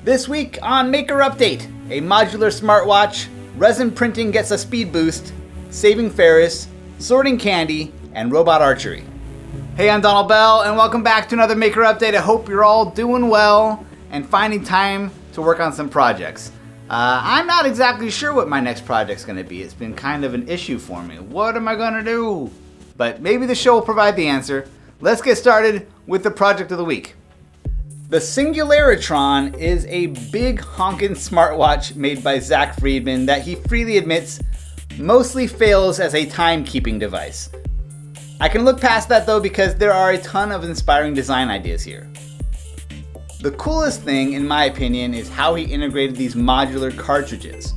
This week on Maker Update, a modular smartwatch, resin printing gets a speed boost, saving Ferris, sorting candy, and robot archery. Hey, I'm Donald Bell, and welcome back to another Maker Update. I hope you're all doing well and finding time to work on some projects. I'm not exactly sure what my next project's going to be. It's been kind of an issue for me. What am I going to do? But maybe the show will provide the answer. Let's get started with the project of the week. The Singularitron is a big honkin' smartwatch made by Zack Freedman that he freely admits mostly fails as a timekeeping device. I can look past that though because there are a ton of inspiring design ideas here. The coolest thing, in my opinion, is how he integrated these modular cartridges.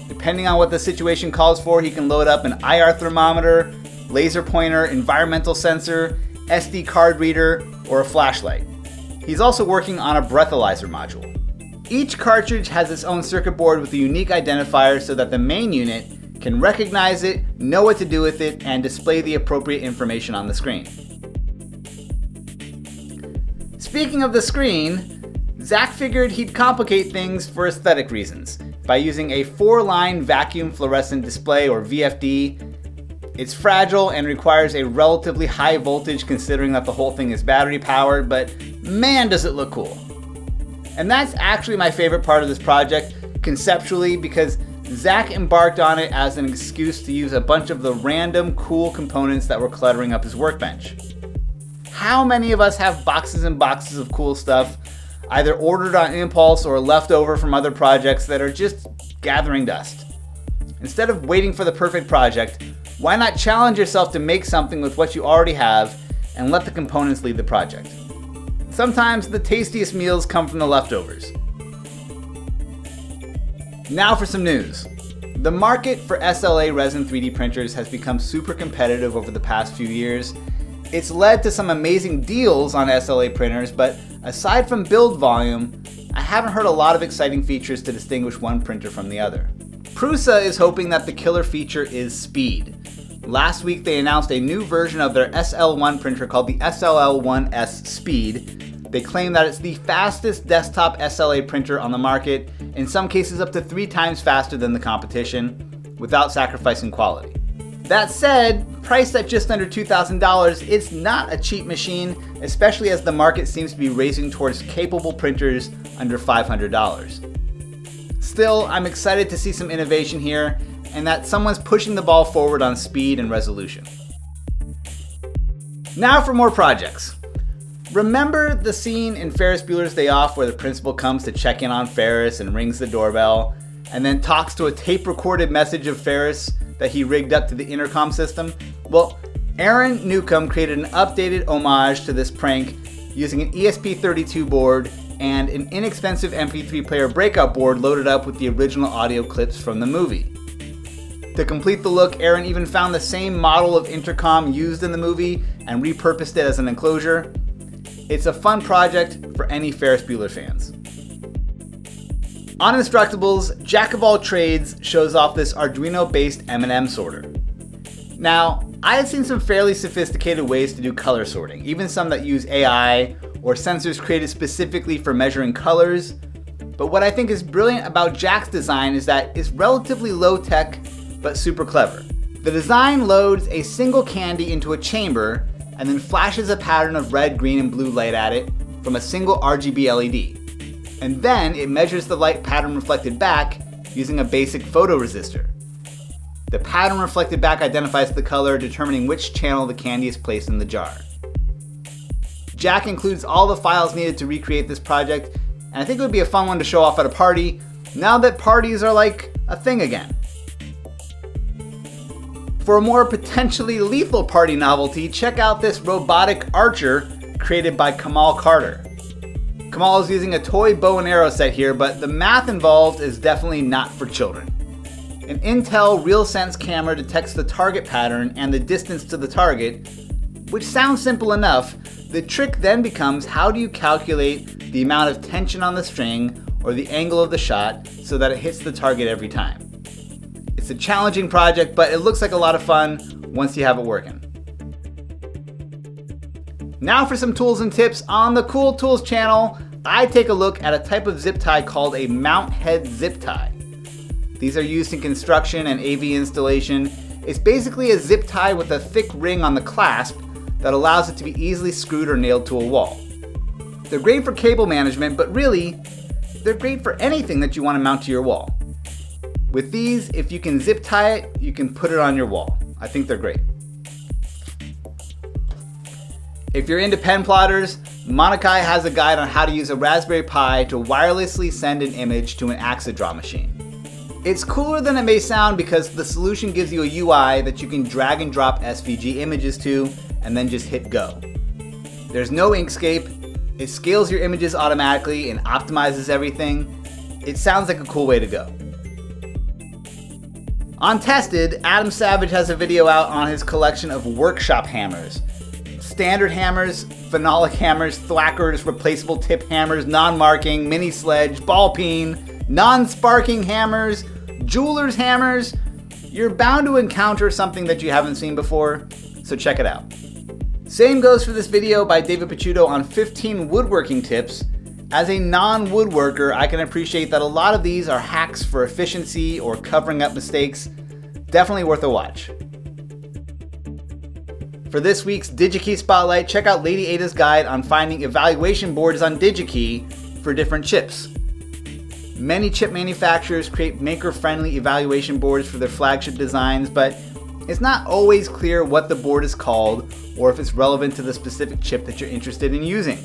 Depending on what the situation calls for, he can load up an IR thermometer, laser pointer, environmental sensor, SD card reader, or a flashlight. He's also working on a breathalyzer module. Each cartridge has its own circuit board with a unique identifier so that the main unit can recognize it, know what to do with it, and display the appropriate information on the screen. Speaking of the screen, Zack figured he'd complicate things for aesthetic reasons by using a 4-line vacuum fluorescent display, or VFD. It's fragile and requires a relatively high voltage considering that the whole thing is battery powered, but man does it look cool. And that's actually my favorite part of this project conceptually, because Zack embarked on it as an excuse to use a bunch of the random cool components that were cluttering up his workbench. How many of us have boxes and boxes of cool stuff, either ordered on impulse or left over from other projects that are just gathering dust? Instead of waiting for the perfect project, why not challenge yourself to make something with what you already have and let the components lead the project? Sometimes the tastiest meals come from the leftovers. Now for some news. The market for SLA resin 3D printers has become super competitive over the past few years. It's led to some amazing deals on SLA printers, but aside from build volume, I haven't heard a lot of exciting features to distinguish one printer from the other. Prusa is hoping that the killer feature is speed. Last week they announced a new version of their SL1 printer called the SLS Speed. They claim that it's the fastest desktop SLA printer on the market, in some cases up to 3 times faster than the competition, without sacrificing quality. That said, priced at just under $2,000, it's not a cheap machine, especially as the market seems to be racing towards capable printers under $500. Still, I'm excited to see some innovation here, and that someone's pushing the ball forward on speed and resolution. Now for more projects. Remember the scene in Ferris Bueller's Day Off where the principal comes to check in on Ferris and rings the doorbell, and then talks to a tape-recorded message of Ferris that he rigged up to the intercom system? Well, Aaron Newcomb created an updated homage to this prank using an ESP32 board and an inexpensive MP3 player breakout board loaded up with the original audio clips from the movie. To complete the look, Aaron even found the same model of intercom used in the movie and repurposed it as an enclosure. It's a fun project for any Ferris Bueller fans. On Instructables, Jackofalltrades shows off this Arduino-based M&M sorter. Now, I have seen some fairly sophisticated ways to do color sorting, even some that use AI or sensors created specifically for measuring colors. But what I think is brilliant about Jack's design is that it's relatively low-tech but super clever. The design loads a single candy into a chamber and then flashes a pattern of red, green, and blue light at it from a single RGB LED. And then it measures the light pattern reflected back using a basic photoresistor. The pattern reflected back identifies the color, determining which channel the candy is placed in the jar. Jack includes all the files needed to recreate this project, and I think it would be a fun one to show off at a party, now that parties are like a thing again. For a more potentially lethal party novelty, check out this robotic archer created by Kamal. Kamal is using a toy bow and arrow set here, but the math involved is definitely not for children. An Intel RealSense camera detects the target pattern and the distance to the target, which sounds simple enough. The trick then becomes, how do you calculate the amount of tension on the string or the angle of the shot so that it hits the target every time? It's a challenging project, but it looks like a lot of fun once you have it working. Now for some tools and tips on the Cool Tools channel. I take a look at a type of zip tie called a mount head zip tie. These are used in construction and AV installation. It's basically a zip tie with a thick ring on the clasp that allows it to be easily screwed or nailed to a wall. They're great for cable management, but really, they're great for anything that you want to mount to your wall. With these, if you can zip tie it, you can put it on your wall. I think they're great. If you're into pen plotters, Monokai has a guide on how to use a Raspberry Pi to wirelessly send an image to an AxiDraw machine. It's cooler than it may sound because the solution gives you a UI that you can drag and drop SVG images to and then just hit go. There's no Inkscape, it scales your images automatically and optimizes everything. It sounds like a cool way to go. On Tested, Adam Savage has a video out on his collection of workshop hammers. Standard hammers, phenolic hammers, thwackers, replaceable tip hammers, non-marking, mini sledge, ball peen, non-sparking hammers, jeweler's hammers. You're bound to encounter something that you haven't seen before, so check it out. Same goes for this video by David Picciuto on 15 woodworking tips. As a non-woodworker, I can appreciate that a lot of these are hacks for efficiency or covering up mistakes. Definitely worth a watch. For this week's Digi-Key Spotlight, check out Lady Ada's guide on finding evaluation boards on DigiKey for different chips. Many chip manufacturers create maker-friendly evaluation boards for their flagship designs, but it's not always clear what the board is called or if it's relevant to the specific chip that you're interested in using.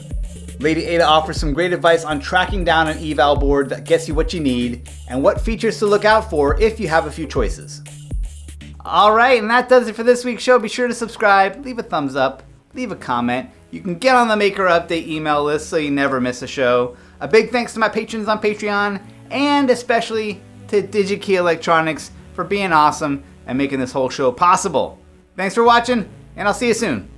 Lady Ada offers some great advice on tracking down an eval board that gets you what you need and what features to look out for if you have a few choices. Alright, and that does it for this week's show. Be sure to subscribe, leave a thumbs up, leave a comment. You can get on the Maker Update email list so you never miss a show. A big thanks to my patrons on Patreon, and especially to Digi-Key Electronics for being awesome and making this whole show possible. Thanks for watching, and I'll see you soon.